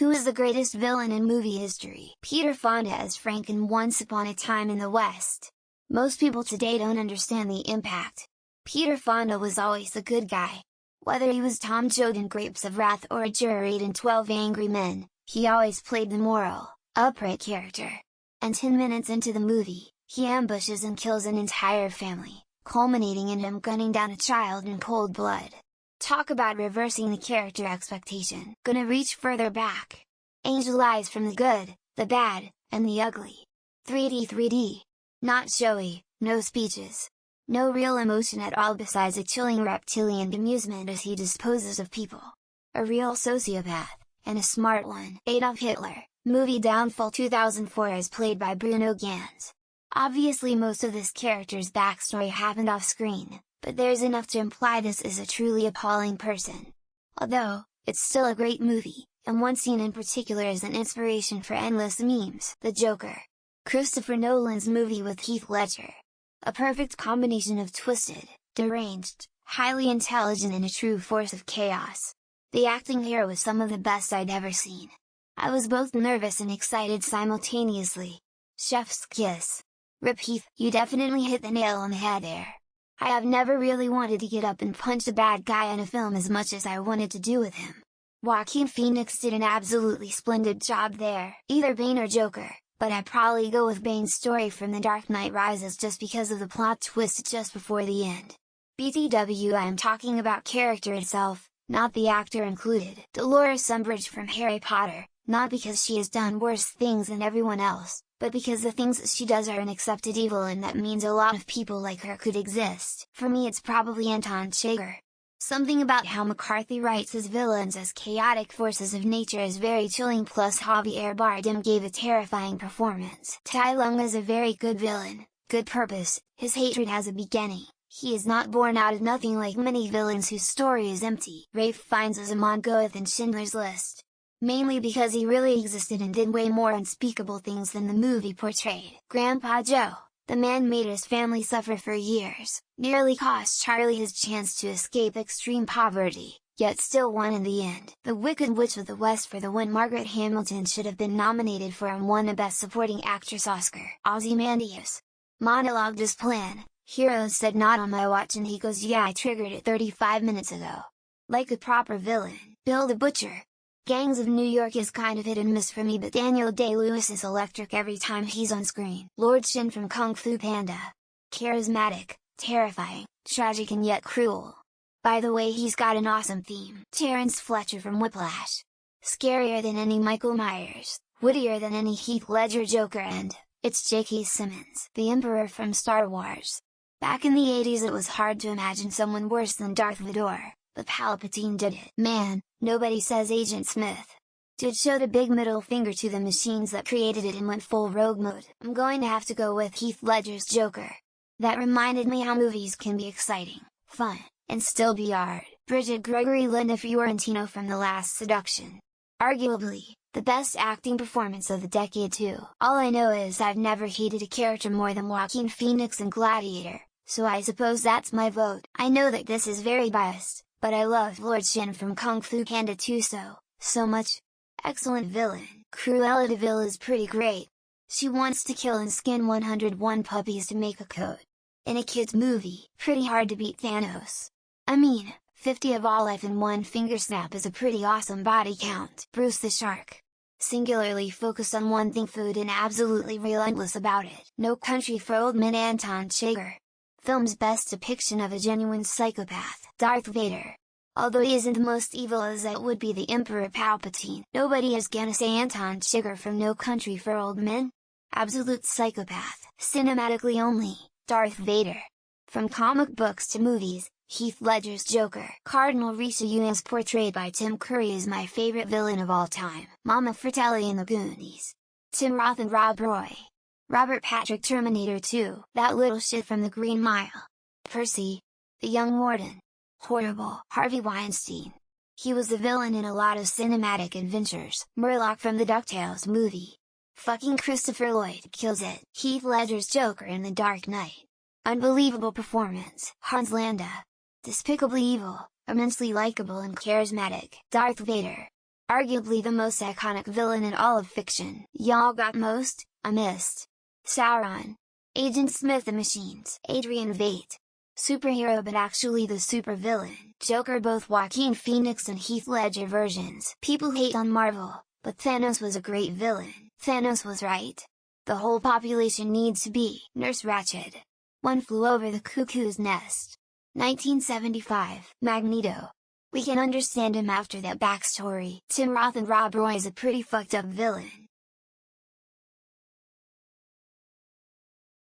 Who is the greatest villain in movie history? Peter Fonda as Frank in Once Upon a Time in the West. Most people today don't understand the impact. Peter Fonda was always the good guy. Whether he was Tom Joad in Grapes of Wrath or Edgar Wright in 12 Angry Men, he always played the moral, upright character. And 10 minutes into the movie, he ambushes and kills an entire family, culminating in him gunning down a child in cold blood. Talk about reversing the character expectation. Gonna reach further back. Angel Eyes from the good, the bad, and the ugly. 3D. Not showy, no speeches. No real emotion at all besides a chilling reptilian amusement as he disposes of people. A real sociopath, and a smart one. Adolf Hitler, movie Downfall 2004 is played by Bruno Ganz. Obviously most of this character's backstory happened off screen, but there's enough to imply this is a truly appalling person. Although, it's still a great movie, and one scene in particular is an inspiration for endless memes. The Joker. Christopher Nolan's movie with Heath Ledger. A perfect combination of twisted, deranged, highly intelligent and a true force of chaos. The acting here was some of the best I'd ever seen. I was both nervous and excited simultaneously. Chef's kiss. Rip Heath, you definitely hit the nail on the head there. I have never really wanted to get up and punch a bad guy in a film as much as I wanted to do with him. Joaquin Phoenix did an absolutely splendid job there. Either Bane or Joker, but I'd probably go with Bane's story from The Dark Knight Rises just because of the plot twist just before the end. BTW, I'm talking about character itself, not the actor included. Dolores Umbridge from Harry Potter, not because she has done worse things than everyone else, but because the things that she does are an accepted evil and that means a lot of people like her could exist. For me it's probably Anton Chigurh. Something about how McCarthy writes his villains as chaotic forces of nature is very chilling, plus Javier Bardem gave a terrifying performance. Tai Lung is a very good villain, good purpose, his hatred has a beginning, he is not born out of nothing like many villains whose story is empty. Ralph Fiennes as Amon Goeth in Schindler's List. Mainly because he really existed and did way more unspeakable things than the movie portrayed. Grandpa Joe, the man made his family suffer for years, nearly cost Charlie his chance to escape extreme poverty, yet still won in the end. The Wicked Witch of the West for the win. Margaret Hamilton should have been nominated for and won a Best Supporting Actress Oscar. Ozymandias monologued his plan, Heroes said not on my watch and he goes yeah I triggered it 35 minutes ago. Like a proper villain. Bill the Butcher. Gangs of New York is kind of hit and miss for me but Daniel Day-Lewis is electric every time he's on screen. Lord Shin from Kung Fu Panda. Charismatic, terrifying, tragic and yet cruel. By the way he's got an awesome theme. Terrence Fletcher from Whiplash. Scarier than any Michael Myers, wittier than any Heath Ledger Joker and, it's J.K. Simmons. The Emperor from Star Wars. Back in the 80s it was hard to imagine someone worse than Darth Vader, but Palpatine did it. Man, nobody says Agent Smith. Dude showed a big middle finger to the machines that created it and went full rogue mode. I'm going to have to go with Heath Ledger's Joker. That reminded me how movies can be exciting, fun, and still be hard. Bridget Gregory Linda Fiorentino from The Last Seduction. Arguably, the best acting performance of the decade too. All I know is I've never hated a character more than Joaquin Phoenix in Gladiator, so I suppose that's my vote. I know that this is very biased, but I love Lord Shin from Kung Fu Panda 2 so much. Excellent villain. Cruella de Vil is pretty great. She wants to kill and skin 101 puppies to make a coat. In a kid's movie, pretty hard to beat Thanos. I mean, 50 of all life in one finger snap is a pretty awesome body count. Bruce the Shark. Singularly focused on one thing, food, and absolutely relentless about it. No Country for Old Men. Anton Chigurh. Film's best depiction of a genuine psychopath. Darth Vader. Although he isn't the most evil as it would be the Emperor Palpatine. Nobody is gonna say Anton Chigurh from No Country for Old Men. Absolute psychopath. Cinematically only, Darth Vader. From comic books to movies, Heath Ledger's Joker. Cardinal Richelieu as portrayed by Tim Curry is my favorite villain of all time. Mama Fratelli in The Goonies. Tim Roth and Rob Roy. Robert Patrick Terminator 2. That little shit from The Green Mile. Percy. The Young Warden. Horrible. Harvey Weinstein. He was the villain in a lot of cinematic adventures. Murloc from the DuckTales movie. Fucking Christopher Lloyd kills it. Heath Ledger's Joker in The Dark Knight. Unbelievable performance. Hans Landa. Despicably evil, immensely likable and charismatic. Darth Vader. Arguably the most iconic villain in all of fiction. Y'all got most, I missed. Sauron. Agent Smith the Machines. Adrian Veidt. Superhero but actually the supervillain. Joker. Both Joaquin Phoenix and Heath Ledger versions. People hate on Marvel, but Thanos was a great villain. Thanos was right. The whole population needs to be. Nurse Ratched. One Flew Over the Cuckoo's Nest. 1975. Magneto. We can understand him after that backstory. Tim Roth and Rob Roy is a pretty fucked up villain.